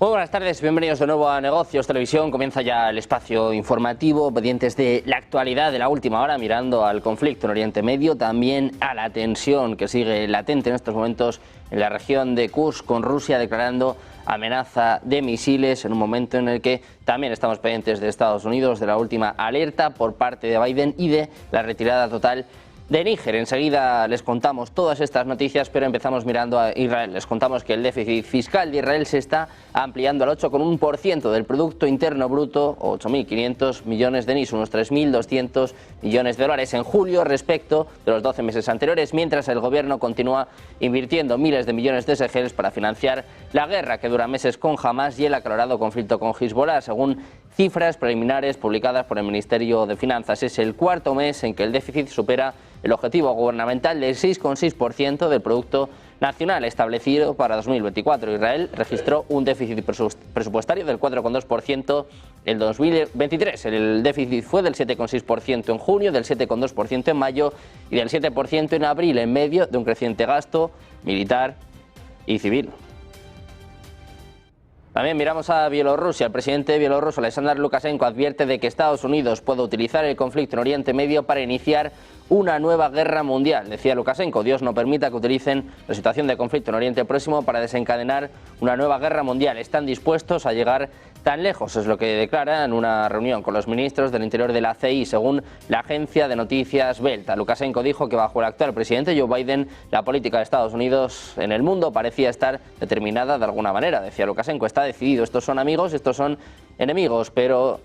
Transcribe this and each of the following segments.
Muy buenas tardes, bienvenidos de nuevo a Negocios Televisión. Comienza ya el espacio informativo, pendientes de la actualidad de la última hora, mirando al conflicto en Oriente Medio, también a la tensión que sigue latente en estos momentos en la región de Kursk, con Rusia declarando amenaza de misiles en un momento en el que también estamos pendientes de Estados Unidos, de la última alerta por parte de Biden y de la retirada total de Níger. Enseguida les contamos todas estas noticias, pero empezamos mirando a Israel. Les contamos que el déficit fiscal de Israel se está ampliando al 8,1% del Producto Interno Bruto, 8.500 millones de NIS, unos 3.200 millones de dólares en julio respecto de los 12 meses anteriores, mientras el gobierno continúa invirtiendo miles de millones de shekels para financiar la guerra que dura meses con Hamas y el acalorado conflicto con Hezbollah. Según cifras preliminares publicadas por el Ministerio de Finanzas, es el cuarto mes en que el déficit supera el objetivo gubernamental del 6,6% del Producto Nacional establecido para 2024. Israel registró un déficit presupuestario del 4,2% en 2023. El déficit fue del 7,6% en junio, del 7,2% en mayo y del 7% en abril, en medio de un creciente gasto militar y civil. También miramos a Bielorrusia. El presidente bielorruso Alexander Lukashenko advierte de que Estados Unidos puede utilizar el conflicto en Oriente Medio para iniciar una nueva guerra mundial. Decía Lukashenko: Dios no permita que utilicen la situación de conflicto en Oriente Próximo para desencadenar una nueva guerra mundial. Están dispuestos a llegar tan lejos, es lo que declara en una reunión con los ministros del Interior de la CEI, según la agencia de noticias Belta. Lukashenko dijo que bajo el actual presidente Joe Biden, la política de Estados Unidos en el mundo parecía estar determinada de alguna manera. Decía Lukashenko: está decidido, estos son amigos, estos son enemigos, pero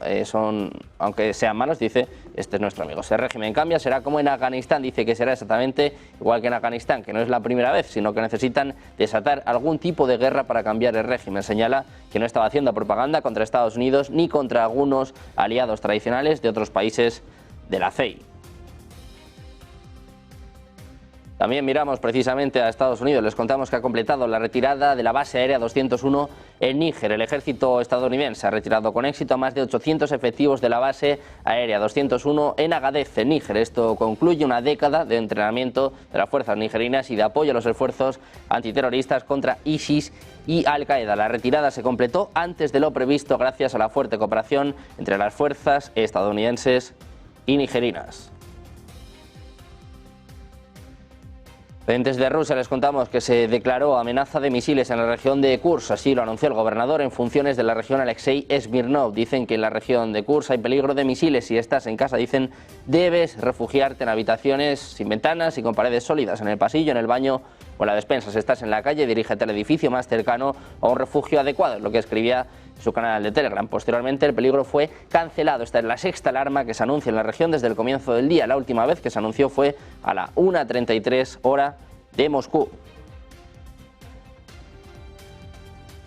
aunque sean malos, dice, este es nuestro amigo. Si el régimen cambia, será como en Afganistán. Dice que será exactamente igual que en Afganistán, que no es la primera vez, sino que necesitan desatar algún tipo de guerra para cambiar el régimen. Señala que no estaba haciendo propaganda contra Estados Unidos ni contra algunos aliados tradicionales de otros países de la CEI. También miramos precisamente a Estados Unidos. Les contamos que ha completado la retirada de la base aérea 201 en Níger. El ejército estadounidense ha retirado con éxito a más de 800 efectivos de la base aérea 201 en Agadez, en Níger. Esto concluye una década de entrenamiento de las fuerzas nigerinas y de apoyo a los esfuerzos antiterroristas contra ISIS y Al-Qaeda. La retirada se completó antes de lo previsto gracias a la fuerte cooperación entre las fuerzas estadounidenses y nigerinas. Desde Rusia les contamos que se declaró amenaza de misiles en la región de Kursk. Así lo anunció el gobernador en funciones de la región, Alexei Smirnov. Dicen que en la región de Kursk hay peligro de misiles. Si estás en casa, dicen, debes refugiarte en habitaciones sin ventanas y con paredes sólidas, en el pasillo, en el baño o en la despensa. Si estás en la calle, dirígete al edificio más cercano a un refugio adecuado, es lo que escribía su canal de Telegram. Posteriormente el peligro fue cancelado. Esta es la sexta alarma que se anuncia en la región desde el comienzo del día. La última vez que se anunció fue a la 1:33 hora de Moscú.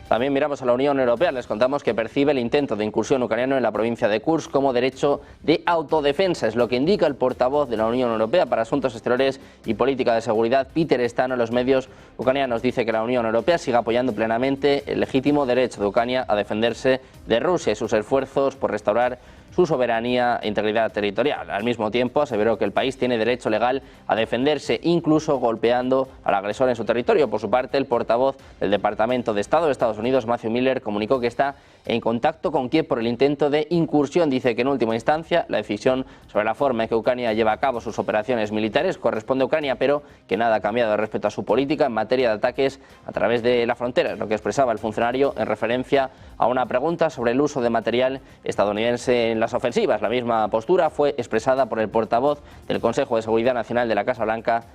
También miramos a la Unión Europea. Les contamos que percibe el intento de incursión ucraniano en la provincia de Kursk como derecho de autodefensa. Es lo que indica el portavoz de la Unión Europea para Asuntos Exteriores y Política de Seguridad, Peter Stano, en los medios ucranianos. Dice que la Unión Europea sigue apoyando plenamente el legítimo derecho de Ucrania a defenderse de Rusia y sus esfuerzos por restaurar su soberanía e integridad territorial. Al mismo tiempo, aseveró que el país tiene derecho legal a defenderse, incluso golpeando al agresor en su territorio. Por su parte, el portavoz del Departamento de Estado de Estados Unidos, Matthew Miller, comunicó que está en contacto con Kiev por el intento de incursión. Dice que en última instancia la decisión sobre la forma en que Ucrania lleva a cabo sus operaciones militares corresponde a Ucrania, pero que nada ha cambiado respecto a su política en materia de ataques a través de la frontera, es lo que expresaba el funcionario en referencia a una pregunta sobre el uso de material estadounidense en las ofensivas. La misma postura fue expresada por el portavoz del Consejo de Seguridad Nacional de la Casa Blanca,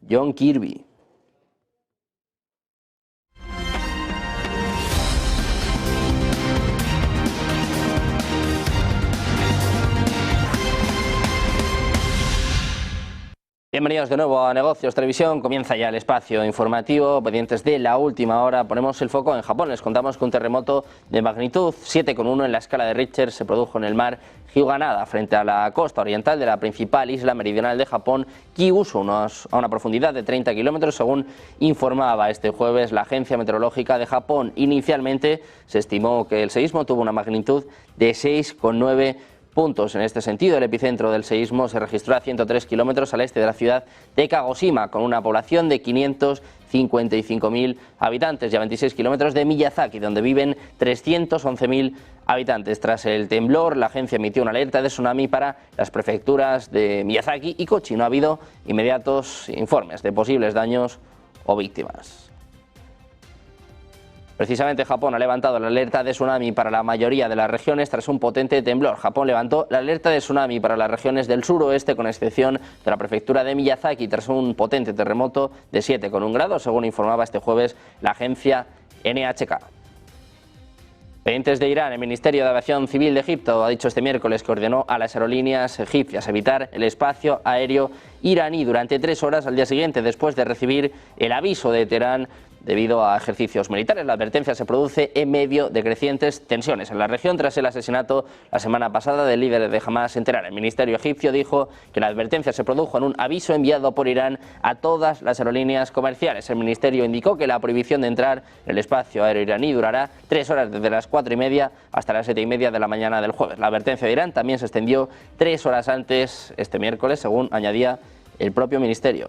John Kirby. Bienvenidos de nuevo a Negocios Televisión. Comienza ya el espacio informativo. Pendientes de la última hora, ponemos el foco en Japón. Les contamos que un terremoto de magnitud 7,1 en la escala de Richter se produjo en el mar Hyuganada, frente a la costa oriental de la principal isla meridional de Japón, Kyushu, a una profundidad de 30 kilómetros, según informaba este jueves la Agencia Meteorológica de Japón. Inicialmente se estimó que el seísmo tuvo una magnitud de 6,9 puntos en este sentido. El epicentro del seísmo se registró a 103 kilómetros al este de la ciudad de Kagoshima, con una población de 555.000 habitantes, y a 26 kilómetros de Miyazaki, donde viven 311.000 habitantes. Tras el temblor, la agencia emitió una alerta de tsunami para las prefecturas de Miyazaki y Kochi. No ha habido inmediatos informes de posibles daños o víctimas. Precisamente Japón ha levantado la alerta de tsunami para la mayoría de las regiones tras un potente temblor. Japón levantó la alerta de tsunami para las regiones del suroeste, con excepción de la prefectura de Miyazaki, tras un potente terremoto de 7,1 grados, según informaba este jueves la agencia NHK. Pendientes de Irán, el Ministerio de Aviación Civil de Egipto ha dicho este miércoles que ordenó a las aerolíneas egipcias evitar el espacio aéreo iraní durante 3 horas al día siguiente, después de recibir el aviso de Teherán debido a ejercicios militares. La advertencia se produce en medio de crecientes tensiones en la región tras el asesinato la semana pasada del líder de Hamas en Teherán. El ministerio egipcio dijo que la advertencia se produjo en un aviso enviado por Irán a todas las aerolíneas comerciales. El ministerio indicó que la prohibición de entrar en el espacio aéreo iraní durará 3 horas, desde las 4:30 hasta las 7:30 de la mañana del jueves. La advertencia de Irán también se extendió 3 horas antes, este miércoles, según añadía el propio ministerio.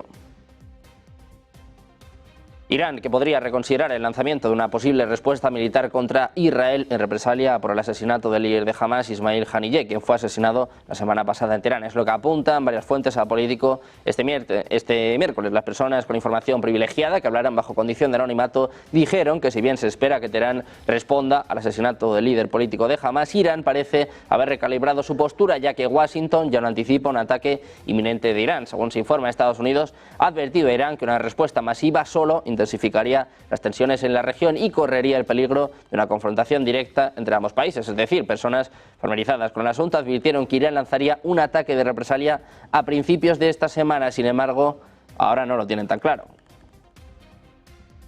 Irán, que podría reconsiderar el lanzamiento de una posible respuesta militar contra Israel en represalia por el asesinato del líder de Hamas, Ismail Haniyeh, quien fue asesinado la semana pasada en Teherán. Es lo que apuntan varias fuentes a Político este miércoles. Las personas con información privilegiada que hablaron bajo condición de anonimato dijeron que, si bien se espera que Teherán responda al asesinato del líder político de Hamas, Irán parece haber recalibrado su postura, ya que Washington ya no anticipa un ataque inminente de Irán. Según se informa, Estados Unidos ha advertido a Irán que una respuesta masiva solo intensificaría las tensiones en la región y correría el peligro de una confrontación directa entre ambos países. Es decir, personas familiarizadas con el asunto advirtieron que Irán lanzaría un ataque de represalia a principios de esta semana. Sin embargo, ahora no lo tienen tan claro.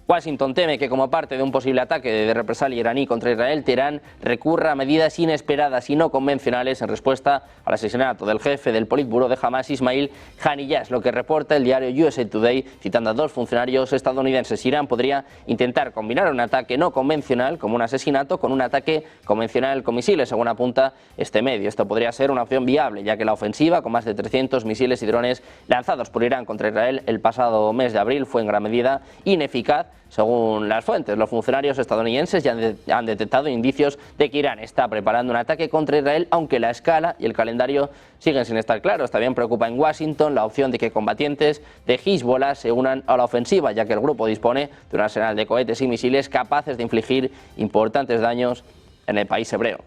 Washington teme que, como parte de un posible ataque de represalia iraní contra Israel, Teherán recurra a medidas inesperadas y no convencionales en respuesta al asesinato del jefe del Politburó de Hamas, Ismail Haniyeh, lo que reporta el diario USA Today, citando a 2 funcionarios estadounidenses. Irán podría intentar combinar un ataque no convencional, como un asesinato, con un ataque convencional con misiles, según apunta este medio. Esto podría ser una opción viable, ya que la ofensiva, con más de 300 misiles y drones lanzados por Irán contra Israel el pasado mes de abril, fue en gran medida ineficaz. Según las fuentes, los funcionarios estadounidenses ya han detectado indicios de que Irán está preparando un ataque contra Israel, aunque la escala y el calendario siguen sin estar claros. También preocupa en Washington la opción de que combatientes de Hezbollah se unan a la ofensiva, ya que el grupo dispone de un arsenal de cohetes y misiles capaces de infligir importantes daños en el país hebreo.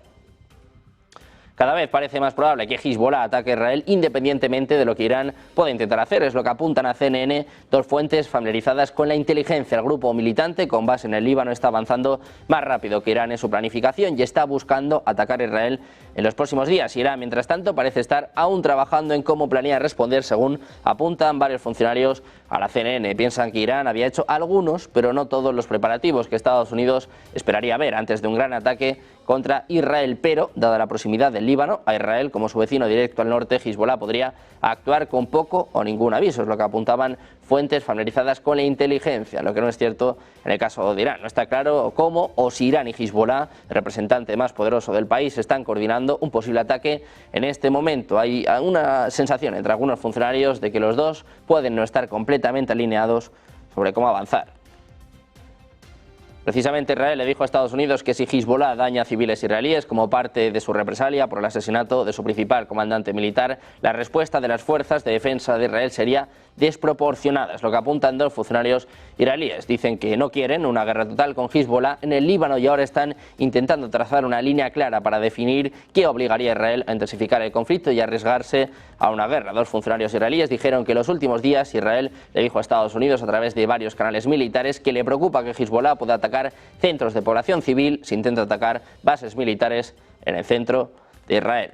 Cada vez parece más probable que Hezbollah ataque a Israel independientemente de lo que Irán pueda intentar hacer. Es lo que apuntan a CNN 2 fuentes familiarizadas con la inteligencia. El grupo militante, con base en el Líbano, está avanzando más rápido que Irán en su planificación y está buscando atacar a Israel en los próximos días. Irán, mientras tanto, parece estar aún trabajando en cómo planea responder, según apuntan varios funcionarios a la CNN. Piensan que Irán había hecho algunos, pero no todos los preparativos que Estados Unidos esperaría ver antes de un gran ataque contra Israel, pero, dada la proximidad del Líbano a Israel como su vecino directo al norte, Hezbollah podría actuar con poco o ningún aviso, es lo que apuntaban fuentes familiarizadas con la inteligencia, lo que no es cierto en el caso de Irán. No está claro cómo o si Irán y Hezbollah, el representante más poderoso del país, están coordinando un posible ataque en este momento. Hay una sensación entre algunos funcionarios de que los dos pueden no estar completamente alineados sobre cómo avanzar. Precisamente Israel le dijo a Estados Unidos que si Hezbollah daña a civiles israelíes como parte de su represalia por el asesinato de su principal comandante militar, la respuesta de las fuerzas de defensa de Israel sería desproporcionada. Es lo que apuntan 2 funcionarios israelíes. Dicen que no quieren una guerra total con Hezbollah en el Líbano y ahora están intentando trazar una línea clara para definir qué obligaría a Israel a intensificar el conflicto y arriesgarse a una guerra. 2 funcionarios israelíes dijeron que en los últimos días Israel le dijo a Estados Unidos a través de varios canales militares que le preocupa que Hezbollah pueda atacar centros de población civil si intenta atacar bases militares en el centro de Israel.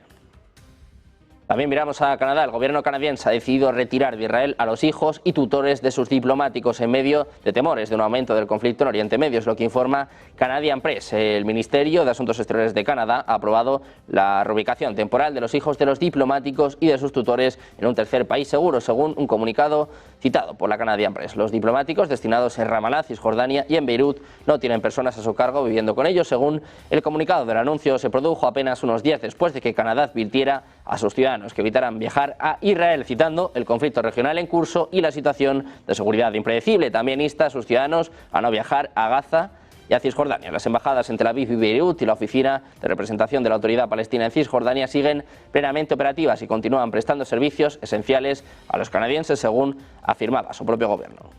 También miramos a Canadá. El gobierno canadiense ha decidido retirar de Israel a los hijos y tutores de sus diplomáticos en medio de temores de un aumento del conflicto en Oriente Medio, es lo que informa Canadian Press. El Ministerio de Asuntos Exteriores de Canadá ha aprobado la reubicación temporal de los hijos de los diplomáticos y de sus tutores en un tercer país seguro, según un comunicado citado por la Canadian Press. Los diplomáticos destinados en Ramallah, Cisjordania y en Beirut no tienen personas a su cargo viviendo con ellos. Según el comunicado del anuncio, se produjo apenas unos días después de que Canadá advirtiera a sus ciudadanos que evitaran viajar a Israel, citando el conflicto regional en curso y la situación de seguridad impredecible. También insta a sus ciudadanos a no viajar a Gaza y a Cisjordania. Las embajadas en Tel Aviv y Beirut y la oficina de representación de la Autoridad Palestina en Cisjordania siguen plenamente operativas y continúan prestando servicios esenciales a los canadienses, según afirmaba su propio gobierno.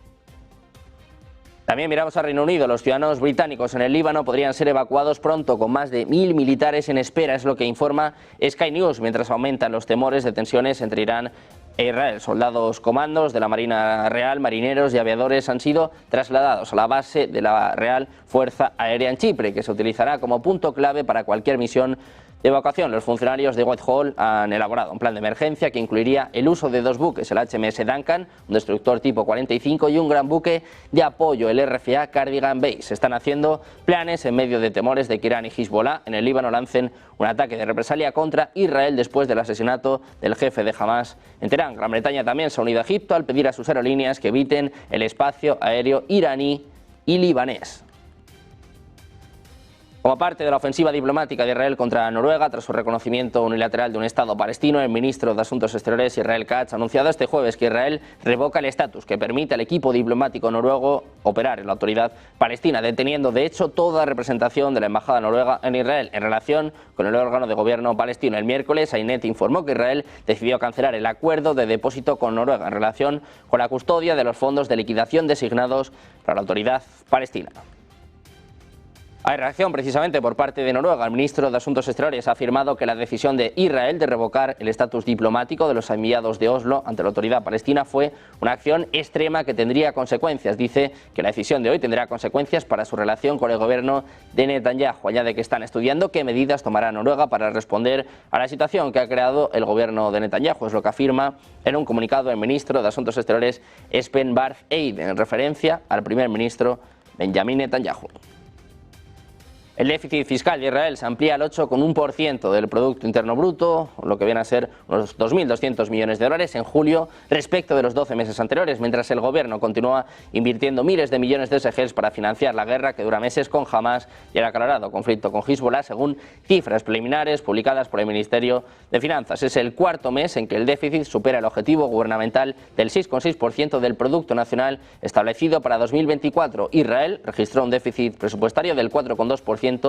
También miramos al Reino Unido. Los ciudadanos británicos en el Líbano podrían ser evacuados pronto, con más de 1000 militares en espera, es lo que informa Sky News, mientras aumentan los temores de tensiones entre Irán e Israel. Soldados comandos de la Marina Real, marineros y aviadores han sido trasladados a la base de la Real Fuerza Aérea en Chipre, que se utilizará como punto clave para cualquier misión de evacuación. Los funcionarios de Whitehall han elaborado un plan de emergencia que incluiría el uso de 2 buques, el HMS Duncan, un destructor tipo 45, y un gran buque de apoyo, el RFA Cardigan Bay. Se están haciendo planes en medio de temores de que Irán y Hezbollah en el Líbano lancen un ataque de represalia contra Israel después del asesinato del jefe de Hamas en Teherán. Gran Bretaña también se ha unido a Egipto al pedir a sus aerolíneas que eviten el espacio aéreo iraní y libanés. Como parte de la ofensiva diplomática de Israel contra Noruega, tras su reconocimiento unilateral de un Estado palestino, el ministro de Asuntos Exteriores, Israel Katz, ha anunciado este jueves que Israel revoca el estatus que permite al equipo diplomático noruego operar en la autoridad palestina, deteniendo de hecho toda representación de la embajada noruega en Israel en relación con el órgano de gobierno palestino. El miércoles, Ynet informó que Israel decidió cancelar el acuerdo de depósito con Noruega en relación con la custodia de los fondos de liquidación designados para la autoridad palestina. Hay reacción precisamente por parte de Noruega. El ministro de Asuntos Exteriores ha afirmado que la decisión de Israel de revocar el estatus diplomático de los enviados de Oslo ante la autoridad palestina fue una acción extrema que tendría consecuencias. Dice que la decisión de hoy tendrá consecuencias para su relación con el gobierno de Netanyahu. Añade que están estudiando qué medidas tomará Noruega para responder a la situación que ha creado el gobierno de Netanyahu. Es lo que afirma en un comunicado el ministro de Asuntos Exteriores Espen Barth Eide en referencia al primer ministro Benjamin Netanyahu. El déficit fiscal de Israel se amplía al 8,1% del Producto Interno Bruto, lo que viene a ser unos 2.200 millones de dólares en julio respecto de los 12 meses anteriores, mientras el gobierno continúa invirtiendo miles de millones de shekels para financiar la guerra que dura meses con Hamas y el acalorado conflicto con Hezbollah, según cifras preliminares publicadas por el Ministerio de Finanzas. Es el cuarto mes en que el déficit supera el objetivo gubernamental del 6,6% del Producto Nacional establecido para 2024. Israel registró un déficit presupuestario del 4,2%. En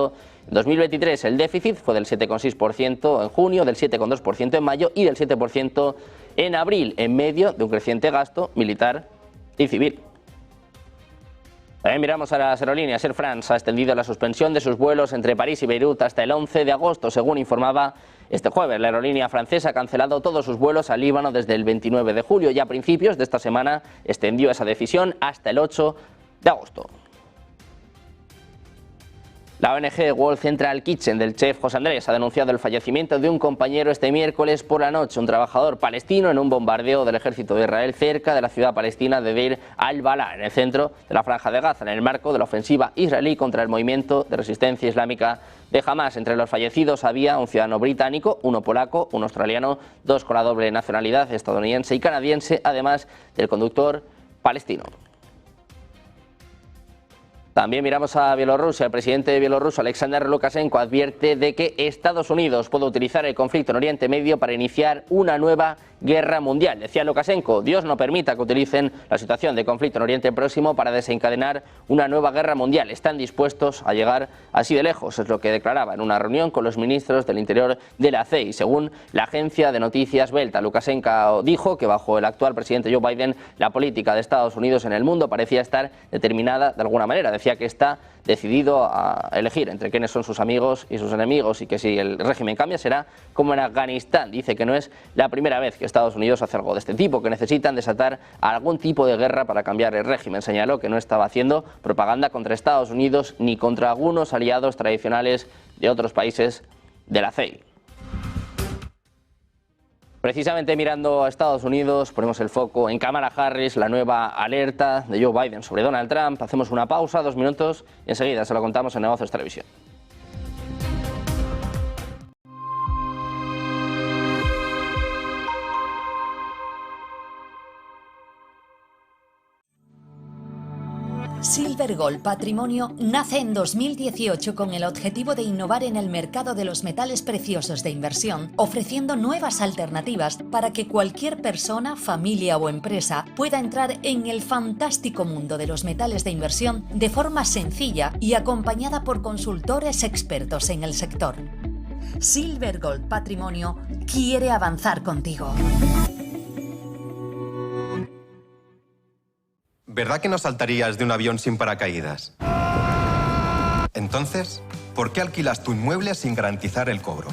2023 el déficit fue del 7,6% en junio, del 7,2% en mayo y del 7% en abril, en medio de un creciente gasto militar y civil. También miramos a las aerolíneas. Air France ha extendido la suspensión de sus vuelos entre París y Beirut hasta el 11 de agosto, según informaba este jueves. La aerolínea francesa ha cancelado todos sus vuelos al Líbano desde el 29 de julio y a principios de esta semana extendió esa decisión hasta el 8 de agosto. La ONG World Central Kitchen del chef José Andrés ha denunciado el fallecimiento de un compañero este miércoles por la noche, un trabajador palestino, en un bombardeo del ejército de Israel cerca de la ciudad palestina de Deir al-Balá, en el centro de la Franja de Gaza, en el marco de la ofensiva israelí contra el movimiento de resistencia islámica de Hamas. Entre los fallecidos había un ciudadano británico, uno polaco, un australiano, 2 con la doble nacionalidad estadounidense y canadiense, además del conductor palestino. También miramos a Bielorrusia. El presidente de Bielorrusia, Alexander Lukashenko, advierte de que Estados Unidos puede utilizar el conflicto en Oriente Medio para iniciar una nueva guerra mundial. Decía Lukashenko: Dios no permita que utilicen la situación de conflicto en Oriente Próximo para desencadenar una nueva guerra mundial. Están dispuestos a llegar así de lejos, es lo que declaraba en una reunión con los ministros del Interior de la CEI. Según la agencia de noticias Belta, Lukashenko dijo que bajo el actual presidente Joe Biden la política de Estados Unidos en el mundo parecía estar determinada de alguna manera. Decía que está decidido a elegir entre quiénes son sus amigos y sus enemigos y que si el régimen cambia será como en Afganistán. Dice que no es la primera vez que Estados Unidos hace algo de este tipo, que necesitan desatar algún tipo de guerra para cambiar el régimen. Señaló que no estaba haciendo propaganda contra Estados Unidos ni contra algunos aliados tradicionales de otros países de la CEI. Precisamente mirando a Estados Unidos, ponemos el foco en Kamala Harris, la nueva alerta de Joe Biden sobre Donald Trump. Hacemos una pausa, 2 minutos, y enseguida se lo contamos en Negocios Televisión. Silver Gold Patrimonio nace en 2018 con el objetivo de innovar en el mercado de los metales preciosos de inversión, ofreciendo nuevas alternativas para que cualquier persona, familia o empresa pueda entrar en el fantástico mundo de los metales de inversión de forma sencilla y acompañada por consultores expertos en el sector. Silver Gold Patrimonio quiere avanzar contigo. ¿Verdad que no saltarías de un avión sin paracaídas? Entonces, ¿por qué alquilas tu inmueble sin garantizar el cobro?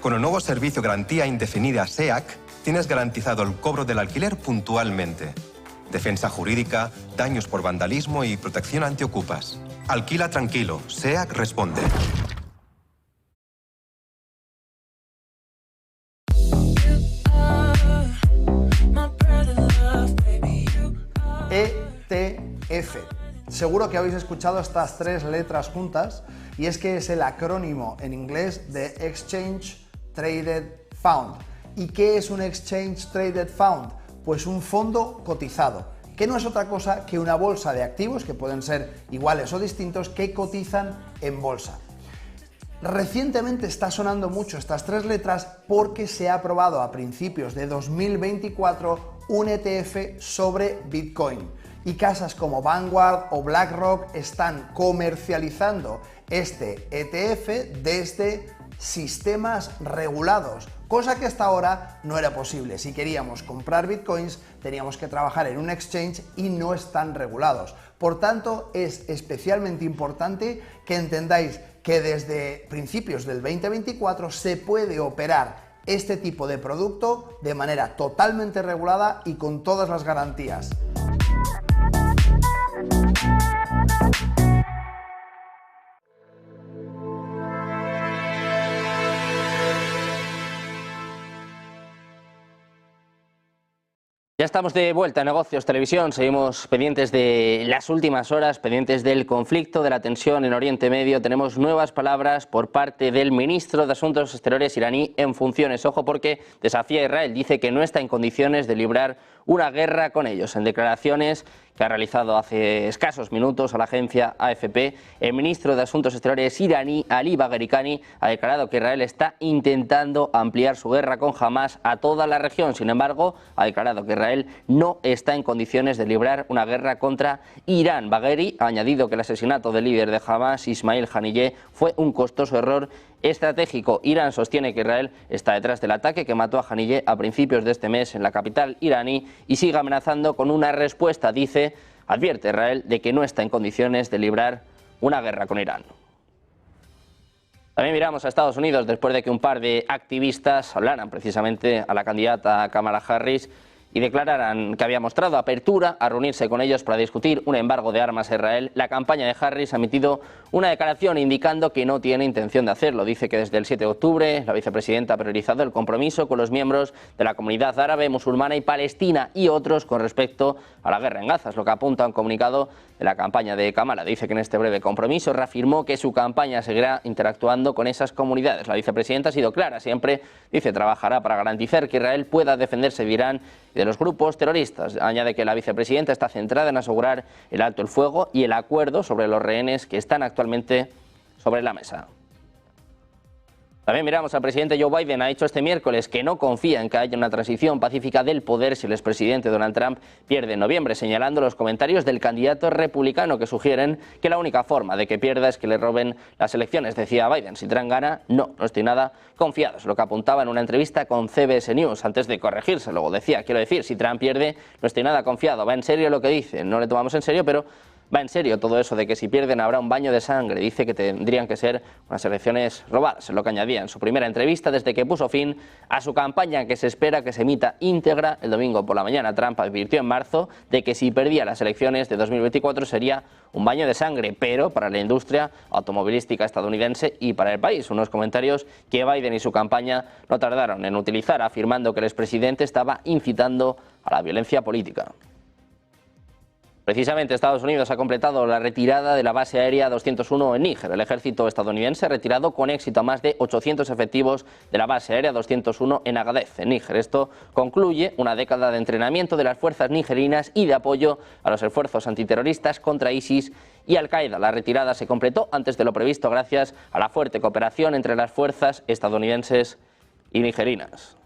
Con el nuevo servicio Garantía Indefinida SEAC, tienes garantizado el cobro del alquiler puntualmente. Defensa jurídica, daños por vandalismo y protección antiocupas. Alquila tranquilo, SEAC responde. ETF. Seguro que habéis escuchado estas 3 letras juntas y es que es el acrónimo en inglés de Exchange Traded Fund. ¿Y qué es un Exchange Traded Fund? Pues un fondo cotizado, que no es otra cosa que una bolsa de activos que pueden ser iguales o distintos que cotizan en bolsa. Recientemente está sonando mucho estas 3 letras porque se ha aprobado a principios de 2024 un ETF sobre Bitcoin y casas como Vanguard o BlackRock están comercializando este ETF desde sistemas regulados, cosa que hasta ahora no era posible. Si queríamos comprar Bitcoins teníamos que trabajar en un exchange y no están regulados. Por tanto, es especialmente importante que entendáis que desde principios del 2024 se puede operar este tipo de producto de manera totalmente regulada y con todas las garantías. Ya estamos de vuelta en Negocios Televisión, seguimos pendientes de las últimas horas, pendientes del conflicto, de la tensión en Oriente Medio. Tenemos nuevas palabras por parte del ministro de Asuntos Exteriores iraní en funciones. Ojo, porque desafía a Israel, dice que no está en condiciones de librar una guerra con ellos. En declaraciones que ha realizado hace escasos minutos a la agencia AFP, el ministro de Asuntos Exteriores iraní, Ali Bagheri Kani, ha declarado que Israel está intentando ampliar su guerra con Hamas a toda la región. Sin embargo, ha declarado que Israel no está en condiciones de librar una guerra contra Irán. Bagheri ha añadido que el asesinato del líder de Hamas, Ismail Haniyeh, fue un costoso error estratégico. Irán sostiene que Israel está detrás del ataque que mató a Haniyeh a principios de este mes en la capital iraní y sigue amenazando con una respuesta. Advierte Israel de que no está en condiciones de librar una guerra con Irán. También miramos a Estados Unidos después de que un par de activistas hablaran precisamente a la candidata Kamala Harris y declararan que había mostrado apertura a reunirse con ellos para discutir un embargo de armas a Israel. La campaña de Harris ha emitido una declaración indicando que no tiene intención de hacerlo. Dice que desde el 7 de octubre la vicepresidenta ha priorizado el compromiso con los miembros de la comunidad árabe, musulmana y palestina y otros con respecto a la guerra en Gaza. Es lo que apunta a un comunicado de la campaña de Kamala. Dice que en este breve compromiso reafirmó que su campaña seguirá interactuando con esas comunidades. La vicepresidenta ha sido clara, siempre, dice, trabajará para garantizar que Israel pueda defenderse de Irán y de los grupos terroristas. Añade que la vicepresidenta está centrada en asegurar el alto el fuego y el acuerdo sobre los rehenes que están actualmente sobre la mesa. También miramos al presidente Joe Biden. Ha dicho este miércoles que no confía en que haya una transición pacífica del poder si el expresidente Donald Trump pierde en noviembre, señalando los comentarios del candidato republicano que sugieren que la única forma de que pierda es que le roben las elecciones. Decía Biden, si Trump gana, no estoy nada confiado. Es lo que apuntaba en una entrevista con CBS News antes de corregirse. Luego decía, quiero decir, si Trump pierde, no estoy nada confiado. Va en serio lo que dice, no le tomamos en serio, pero va en serio todo eso de que si pierden habrá un baño de sangre. Dice que tendrían que ser unas elecciones robadas, es lo que añadía en su primera entrevista desde que puso fin a su campaña, que se espera que se emita íntegra el domingo por la mañana. Trump advirtió en marzo de que si perdía las elecciones de 2024 sería un baño de sangre, pero para la industria automovilística estadounidense y para el país. Unos comentarios que Biden y su campaña no tardaron en utilizar, afirmando que el expresidente estaba incitando a la violencia política. Precisamente Estados Unidos ha completado la retirada de la base aérea 201 en Níger. El ejército estadounidense ha retirado con éxito a más de 800 efectivos de la base aérea 201 en Agadez, en Níger. Esto concluye una década de entrenamiento de las fuerzas nigerinas y de apoyo a los esfuerzos antiterroristas contra ISIS y Al-Qaeda. La retirada se completó antes de lo previsto gracias a la fuerte cooperación entre las fuerzas estadounidenses y nigerinas.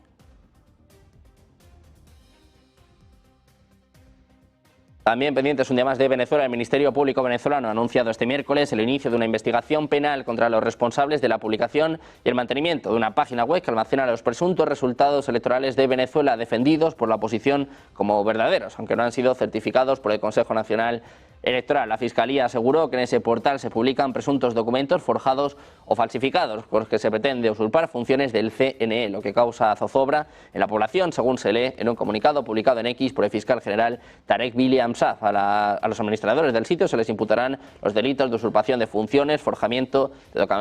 También pendientes un día más de Venezuela, el Ministerio Público venezolano ha anunciado este miércoles el inicio de una investigación penal contra los responsables de la publicación y el mantenimiento de una página web que almacena los presuntos resultados electorales de Venezuela defendidos por la oposición como verdaderos, aunque no han sido certificados por el Consejo Nacional Electoral. La Fiscalía aseguró que en ese portal se publican presuntos documentos forjados o falsificados por los que se pretende usurpar funciones del CNE, lo que causa zozobra en la población, según se lee en un comunicado publicado en X por el fiscal general Tarek William Saab. A los administradores del sitio se les imputarán los delitos de usurpación de funciones, forjamiento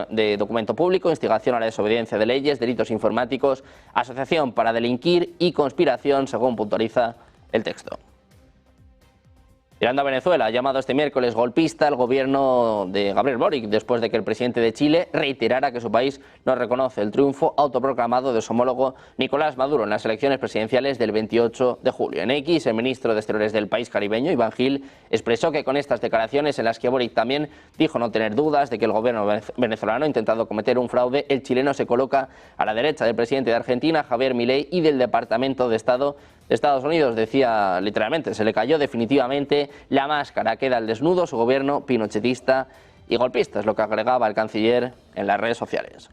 de documento público, instigación a la desobediencia de leyes, delitos informáticos, asociación para delinquir y conspiración, según puntualiza el texto. Mirando a Venezuela, ha llamado este miércoles golpista al gobierno de Gabriel Boric, después de que el presidente de Chile reiterara que su país no reconoce el triunfo autoproclamado de su homólogo Nicolás Maduro en las elecciones presidenciales del 28 de julio. En X, el ministro de Exteriores del país caribeño, Iván Gil, expresó que con estas declaraciones, en las que Boric también dijo no tener dudas de que el gobierno venezolano ha intentado cometer un fraude, el chileno se coloca a la derecha del presidente de Argentina, Javier Milei, y del Departamento de Estado de Estados Unidos. Decía literalmente, se le cayó definitivamente la máscara, queda al desnudo su gobierno pinochetista y golpista, es lo que agregaba el canciller en las redes sociales.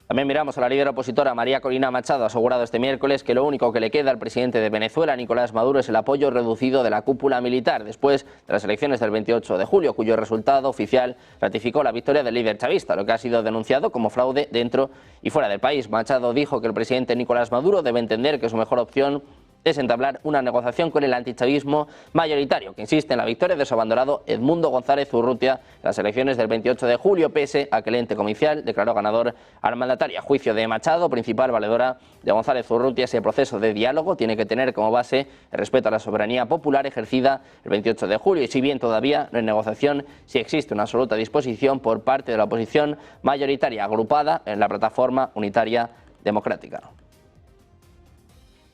También miramos a la líder opositora María Corina Machado. Ha asegurado este miércoles que lo único que le queda al presidente de Venezuela, Nicolás Maduro, es el apoyo reducido de la cúpula militar después de las elecciones del 28 de julio, cuyo resultado oficial ratificó la victoria del líder chavista, lo que ha sido denunciado como fraude dentro y fuera del país. Machado dijo que el presidente Nicolás Maduro debe entender que su mejor opción es entablar una negociación con el antichavismo mayoritario, que insiste en la victoria de su abandonado Edmundo González Urrutia en las elecciones del 28 de julio, pese a que el ente comercial declaró ganador al mandatario. A juicio de Machado, principal valedora de González Urrutia, ese proceso de diálogo tiene que tener como base el respeto a la soberanía popular ejercida el 28 de julio, y si bien todavía no hay negociación, sí existe una absoluta disposición por parte de la oposición mayoritaria agrupada en la Plataforma Unitaria Democrática.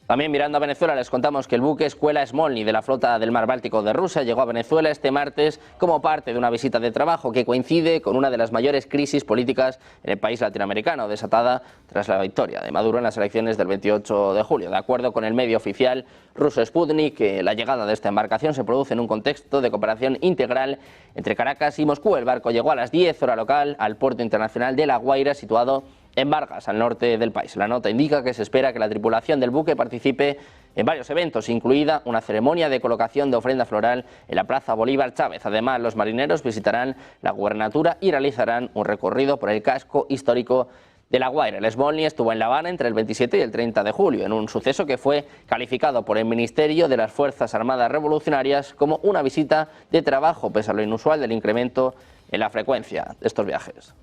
También mirando a Venezuela, les contamos que el buque escuela Smolny de la flota del Mar Báltico de Rusia llegó a Venezuela este martes como parte de una visita de trabajo que coincide con una de las mayores crisis políticas en el país latinoamericano, desatada tras la victoria de Maduro en las elecciones del 28 de julio. De acuerdo con el medio oficial ruso Sputnik, la llegada de esta embarcación se produce en un contexto de cooperación integral entre Caracas y Moscú. El barco llegó a las 10 hora local al puerto internacional de La Guaira, situado en Vargas, al norte del país. La nota indica que se espera que la tripulación del buque participe en varios eventos, incluida una ceremonia de colocación de ofrenda floral en la Plaza Bolívar Chávez. Además, los marineros visitarán la gubernatura y realizarán un recorrido por el casco histórico de La Guaira. El Smolny estuvo en La Habana entre el 27 y el 30 de julio, en un suceso que fue calificado por el Ministerio de las Fuerzas Armadas Revolucionarias como una visita de trabajo, pese a lo inusual del incremento en la frecuencia de estos viajes.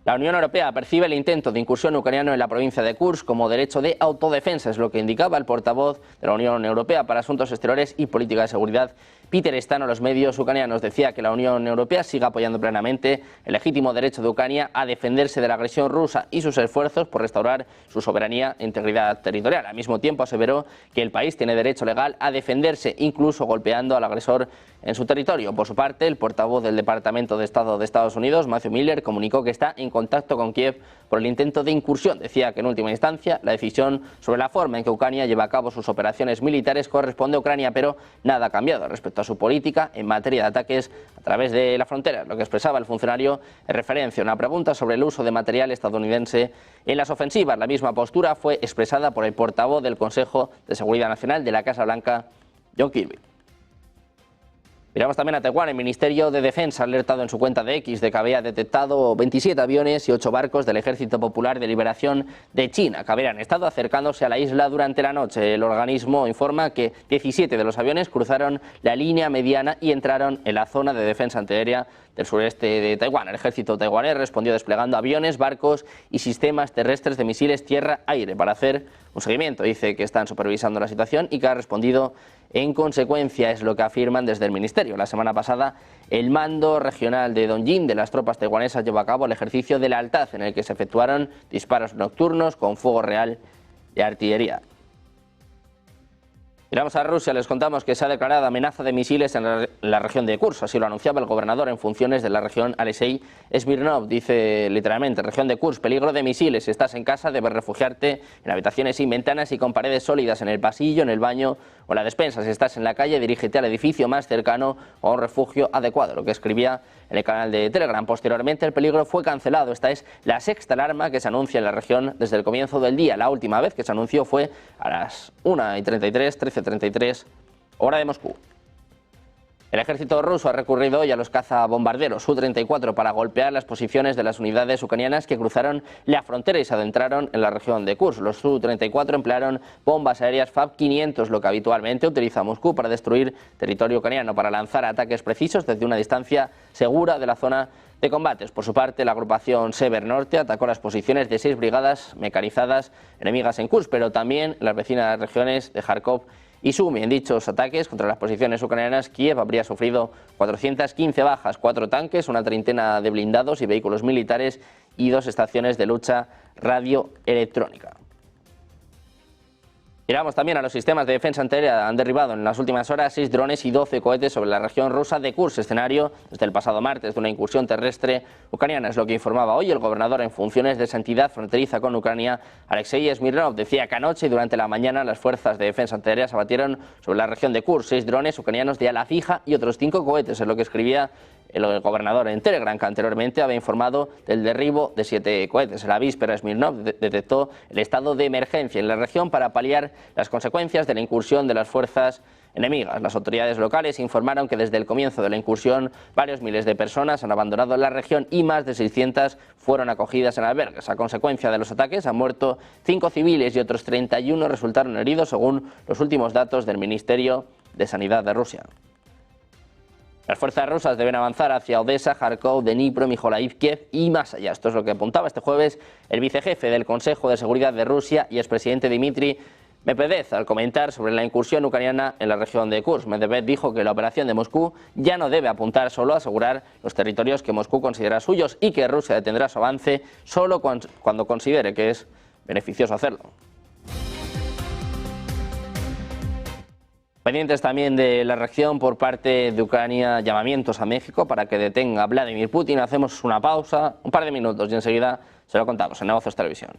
La Unión Europea percibe el intento de incursión ucraniano en la provincia de Kursk como derecho de autodefensa, es lo que indicaba el portavoz de la Unión Europea para Asuntos Exteriores y Política de Seguridad, Peter Stan, a los medios ucranianos. Decía que la Unión Europea sigue apoyando plenamente el legítimo derecho de Ucrania a defenderse de la agresión rusa y sus esfuerzos por restaurar su soberanía e integridad territorial. Al mismo tiempo aseveró que el país tiene derecho legal a defenderse, incluso golpeando al agresor en su territorio. Por su parte, el portavoz del Departamento de Estado de Estados Unidos, Matthew Miller, comunicó que está en contacto con Kiev por el intento de incursión. Decía que en última instancia la decisión sobre la forma en que Ucrania lleva a cabo sus operaciones militares corresponde a Ucrania, pero nada ha cambiado respecto a su política en materia de ataques a través de la frontera. Lo que expresaba el funcionario en referencia a una pregunta sobre el uso de material estadounidense en las ofensivas. La misma postura fue expresada por el portavoz del Consejo de Seguridad Nacional de la Casa Blanca, John Kirby. Miramos también a Taiwán. El Ministerio de Defensa ha alertado en su cuenta de X de que había detectado 27 aviones y 8 barcos del Ejército Popular de Liberación de China que habrían estado acercándose a la isla durante la noche. El organismo informa que 17 de los aviones cruzaron la línea mediana y entraron en la zona de defensa antiaérea del sureste de Taiwán. El ejército taiwanés respondió desplegando aviones, barcos y sistemas terrestres de misiles tierra-aire para hacer un seguimiento. Dice que están supervisando la situación y que ha respondido en consecuencia, es lo que afirman desde el Ministerio. La semana pasada, el mando regional de Dongjing de las tropas taiwanesas llevó a cabo el ejercicio de lealtad en el que se efectuaron disparos nocturnos con fuego real de artillería. Miramos a Rusia, les contamos que se ha declarado amenaza de misiles en la región de Kursk, así lo anunciaba el gobernador en funciones de la región, Alexei Smirnov. Dice literalmente, región de Kursk, peligro de misiles, si estás en casa debes refugiarte en habitaciones sin ventanas y con paredes sólidas en el pasillo, en el baño o en la despensa. Si estás en la calle, dirígete al edificio más cercano o a un refugio adecuado, lo que escribía en el canal de Telegram. Posteriormente el peligro fue cancelado. Esta es la sexta alarma que se anuncia en la región desde el comienzo del día. La última vez que se anunció fue a las 1:33, 13:33, hora de Moscú. El ejército ruso ha recurrido hoy a los cazabombarderos Su-34 para golpear las posiciones de las unidades ucranianas que cruzaron la frontera y se adentraron en la región de Kursk. Los Su-34 emplearon bombas aéreas FAB-500, lo que habitualmente utiliza Moscú para destruir territorio ucraniano, para lanzar ataques precisos desde una distancia segura de la zona de combates. Por su parte, la agrupación Sever Norte atacó las posiciones de 6 brigadas mecanizadas enemigas en Kursk, pero también en las vecinas regiones de Kharkov y Sumy. En dichos ataques contra las posiciones ucranianas, Kiev habría sufrido 415 bajas, 4 tanques, una treintena de blindados y vehículos militares y 2 estaciones de lucha radioelectrónica. Miramos también a los sistemas de defensa antiaérea. Han derribado en las últimas horas 6 drones y 12 cohetes sobre la región rusa de Kursk, escenario desde el pasado martes de una incursión terrestre ucraniana. Es lo que informaba hoy el gobernador en funciones de esa entidad fronteriza con Ucrania, Alexei Smirnov. Decía que anoche y durante la mañana las fuerzas de defensa antiaérea se abatieron sobre la región de Kursk 6 drones ucranianos de ala fija y otros 5 cohetes, es lo que escribía el gobernador en Telegram, que anteriormente había informado del derribo de 7 cohetes. En la víspera, Smirnov detectó el estado de emergencia en la región para paliar las consecuencias de la incursión de las fuerzas enemigas. Las autoridades locales informaron que desde el comienzo de la incursión varios miles de personas han abandonado la región y más de 600 fueron acogidas en albergues. A consecuencia de los ataques han muerto 5 civiles y otros 31 resultaron heridos, según los últimos datos del Ministerio de Sanidad de Rusia. Las fuerzas rusas deben avanzar hacia Odessa, Kharkov, Dnipro, Mykolaiv, Kiev y más allá. Esto es lo que apuntaba este jueves el vicejefe del Consejo de Seguridad de Rusia y expresidente Dmitry Medvedev al comentar sobre la incursión ucraniana en la región de Kursk. Medvedev dijo que la operación de Moscú ya no debe apuntar solo a asegurar los territorios que Moscú considera suyos y que Rusia detendrá su avance solo cuando considere que es beneficioso hacerlo. Pendientes también de la reacción por parte de Ucrania, llamamientos a México para que detenga a Vladimir Putin. Hacemos una pausa, un par de minutos y enseguida se lo contamos en Negocios Televisión.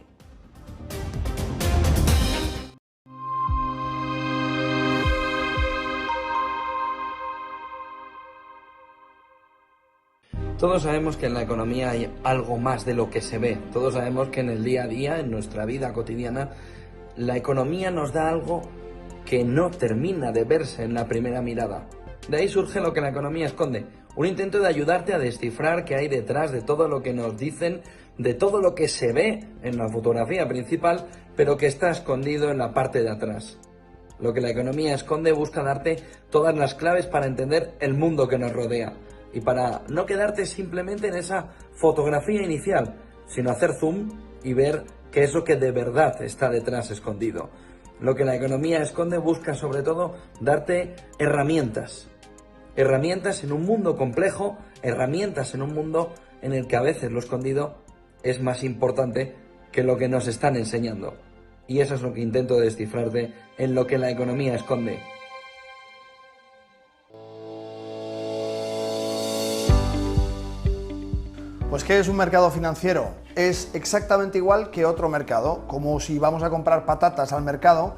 Todos sabemos que en la economía hay algo más de lo que se ve. Todos sabemos que en el día a día, en nuestra vida cotidiana, la economía nos da algo que no termina de verse en la primera mirada. De ahí surge lo que la economía esconde, un intento de ayudarte a descifrar qué hay detrás de todo lo que nos dicen, de todo lo que se ve en la fotografía principal, pero que está escondido en la parte de atrás. Lo que la economía esconde busca darte todas las claves para entender el mundo que nos rodea y para no quedarte simplemente en esa fotografía inicial, sino hacer zoom y ver qué es lo que de verdad está detrás escondido. Lo que la economía esconde busca sobre todo darte herramientas en un mundo complejo, herramientas en un mundo en el que a veces lo escondido es más importante que lo que nos están enseñando. Y eso es lo que intento descifrarte en lo que la economía esconde. Pues ¿qué es un mercado financiero? Es exactamente igual que otro mercado, como si vamos a comprar patatas al mercado,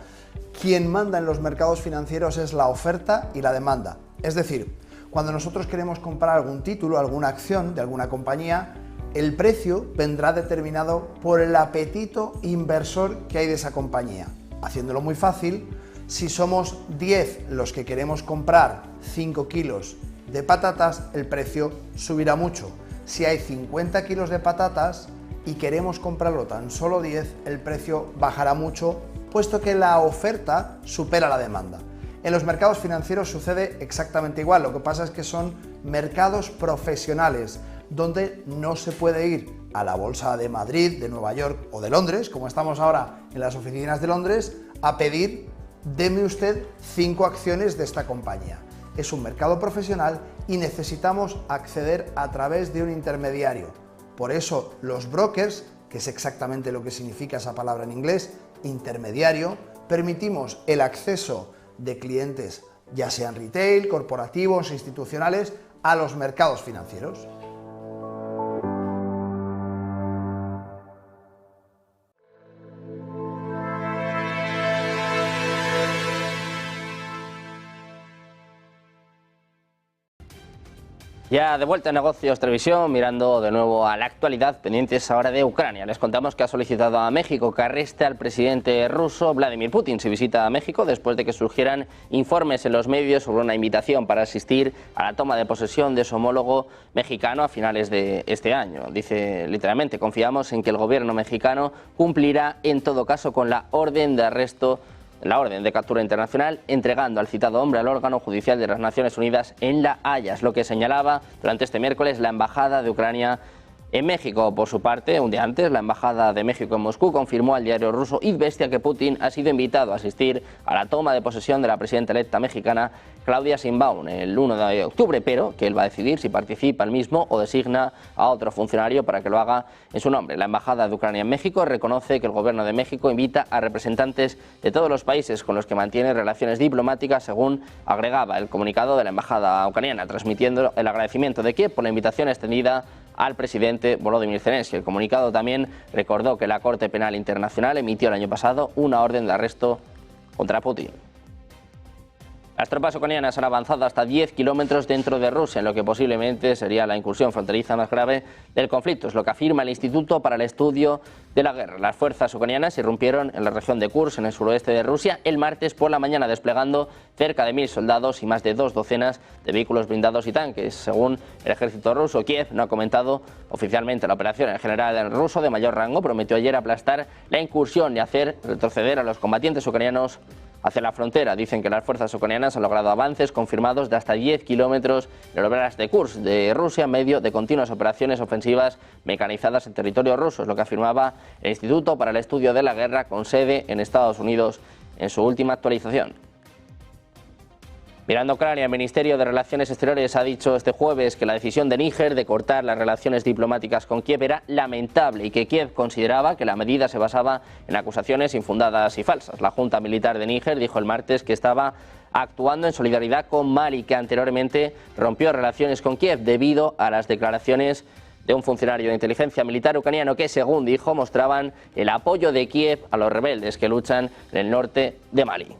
quien manda en los mercados financieros es la oferta y la demanda. Es decir, cuando nosotros queremos comprar algún título, alguna acción de alguna compañía, el precio vendrá determinado por el apetito inversor que hay de esa compañía. Haciéndolo muy fácil, si somos 10 los que queremos comprar 5 kilos de patatas, el precio subirá mucho. Si hay 50 kilos de patatas y queremos comprarlo tan solo 10, el precio bajará mucho, puesto que la oferta supera la demanda. En los mercados financieros sucede exactamente igual, lo que pasa es que son mercados profesionales, donde no se puede ir a la bolsa de Madrid, de Nueva York o de Londres, como estamos ahora en las oficinas de Londres, a pedir, deme usted 5 acciones de esta compañía. Es un mercado profesional y necesitamos acceder a través de un intermediario. Por eso los brokers, que es exactamente lo que significa esa palabra en inglés, intermediario, permitimos el acceso de clientes, ya sean retail, corporativos, institucionales, a los mercados financieros. Ya de vuelta a Negocios Televisión, mirando de nuevo a la actualidad, pendientes ahora de Ucrania. Les contamos que ha solicitado a México que arreste al presidente ruso Vladimir Putin. Se visita a México después de que surgieran informes en los medios sobre una invitación para asistir a la toma de posesión de su homólogo mexicano a finales de este año. Dice literalmente, confiamos en que el gobierno mexicano cumplirá en todo caso con la orden de arresto, la orden de captura internacional, entregando al citado hombre al órgano judicial de las Naciones Unidas en La Haya, es lo que señalaba durante este miércoles la Embajada de Ucrania en México. Por su parte, un día antes, la Embajada de México en Moscú confirmó al diario ruso Izvestia que Putin ha sido invitado a asistir a la toma de posesión de la presidenta electa mexicana Claudia Sheinbaum el 1 de octubre, pero que él va a decidir si participa él mismo o designa a otro funcionario para que lo haga en su nombre. La Embajada de Ucrania en México reconoce que el gobierno de México invita a representantes de todos los países con los que mantiene relaciones diplomáticas, según agregaba el comunicado de la Embajada ucraniana, transmitiendo el agradecimiento de Kiev por la invitación extendida al presidente Volodymyr Zelensky. El comunicado también recordó que la Corte Penal Internacional emitió el año pasado una orden de arresto contra Putin. Las tropas ucranianas han avanzado hasta 10 kilómetros dentro de Rusia, en lo que posiblemente sería la incursión fronteriza más grave del conflicto. Es lo que afirma el Instituto para el Estudio de la Guerra. Las fuerzas ucranianas irrumpieron en la región de Kursk, en el suroeste de Rusia, el martes por la mañana, desplegando cerca de 1000 soldados y más de 2 docenas de vehículos blindados y tanques. Según el ejército ruso, Kiev no ha comentado oficialmente la operación. El general ruso de mayor rango prometió ayer aplastar la incursión y hacer retroceder a los combatientes ucranianos hacia la frontera. Dicen que las fuerzas ucranianas han logrado avances confirmados de hasta 10 kilómetros en las oblast de Kursk de Rusia en medio de continuas operaciones ofensivas mecanizadas en territorio ruso, es lo que afirmaba el Instituto para el Estudio de la Guerra con sede en Estados Unidos en su última actualización. Mirando a Ucrania, el Ministerio de Relaciones Exteriores ha dicho este jueves que la decisión de Níger de cortar las relaciones diplomáticas con Kiev era lamentable y que Kiev consideraba que la medida se basaba en acusaciones infundadas y falsas. La Junta Militar de Níger dijo el martes que estaba actuando en solidaridad con Mali, que anteriormente rompió relaciones con Kiev debido a las declaraciones de un funcionario de inteligencia militar ucraniano que, según dijo, mostraban el apoyo de Kiev a los rebeldes que luchan en el norte de Mali.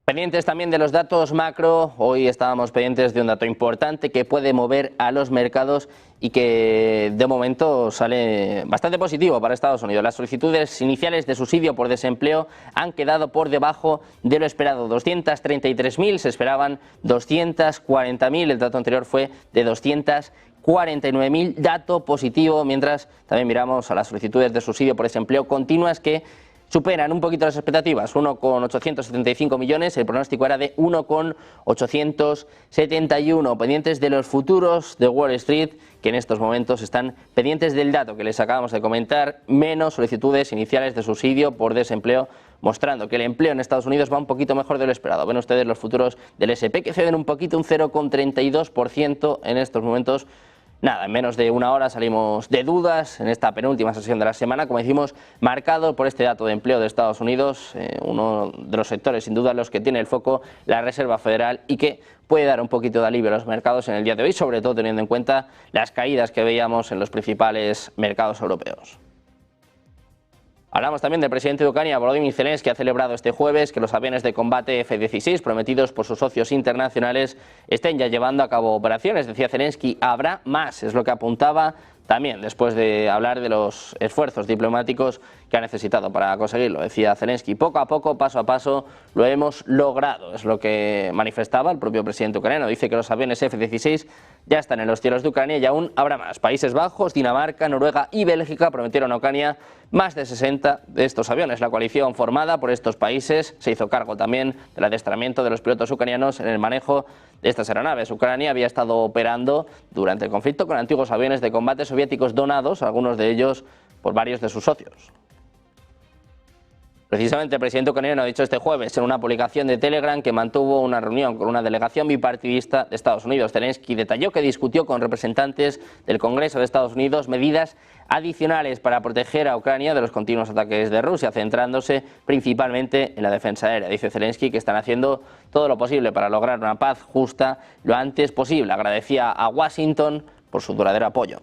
Pendientes también de los datos macro, hoy estábamos pendientes de un dato importante que puede mover a los mercados y que de momento sale bastante positivo para Estados Unidos. Las solicitudes iniciales de subsidio por desempleo han quedado por debajo de lo esperado, 233.000, se esperaban 240.000, el dato anterior fue de 249.000, dato positivo, mientras también miramos a las solicitudes de subsidio por desempleo continuas que superan un poquito las expectativas, 1,875 millones, el pronóstico era de 1,871, pendientes de los futuros de Wall Street, que en estos momentos están pendientes del dato que les acabamos de comentar, menos solicitudes iniciales de subsidio por desempleo, mostrando que el empleo en Estados Unidos va un poquito mejor de lo esperado. Ven ustedes los futuros del S&P que ceden un poquito, un 0,32% en estos momentos. Nada, en menos de una hora salimos de dudas en esta penúltima sesión de la semana, como decimos, marcado por este dato de empleo de Estados Unidos, uno de los sectores sin duda los que tiene el foco la Reserva Federal y que puede dar un poquito de alivio a los mercados en el día de hoy, sobre todo teniendo en cuenta las caídas que veíamos en los principales mercados europeos. Hablamos también del presidente de Ucrania, Volodymyr Zelensky, que ha celebrado este jueves que los aviones de combate F-16 prometidos por sus socios internacionales estén ya llevando a cabo operaciones. Decía Zelensky, habrá más, es lo que apuntaba también después de hablar de los esfuerzos diplomáticos que ha necesitado para conseguirlo. Decía Zelensky, poco a poco, paso a paso, lo hemos logrado. Es lo que manifestaba el propio presidente ucraniano. Dice que los aviones F-16 ya están en los cielos de Ucrania y aún habrá más. Países Bajos, Dinamarca, Noruega y Bélgica prometieron a Ucrania más de 60 de estos aviones. La coalición formada por estos países se hizo cargo también del adiestramiento de los pilotos ucranianos en el manejo de estas aeronaves. Ucrania había estado operando durante el conflicto con antiguos aviones de combate soviéticos donados, algunos de ellos por varios de sus socios. Precisamente el presidente ucraniano ha dicho este jueves en una publicación de Telegram que mantuvo una reunión con una delegación bipartidista de Estados Unidos. Zelensky detalló que discutió con representantes del Congreso de Estados Unidos medidas adicionales para proteger a Ucrania de los continuos ataques de Rusia, centrándose principalmente en la defensa aérea. Dice Zelensky que están haciendo todo lo posible para lograr una paz justa lo antes posible. Agradecía a Washington por su duradero apoyo.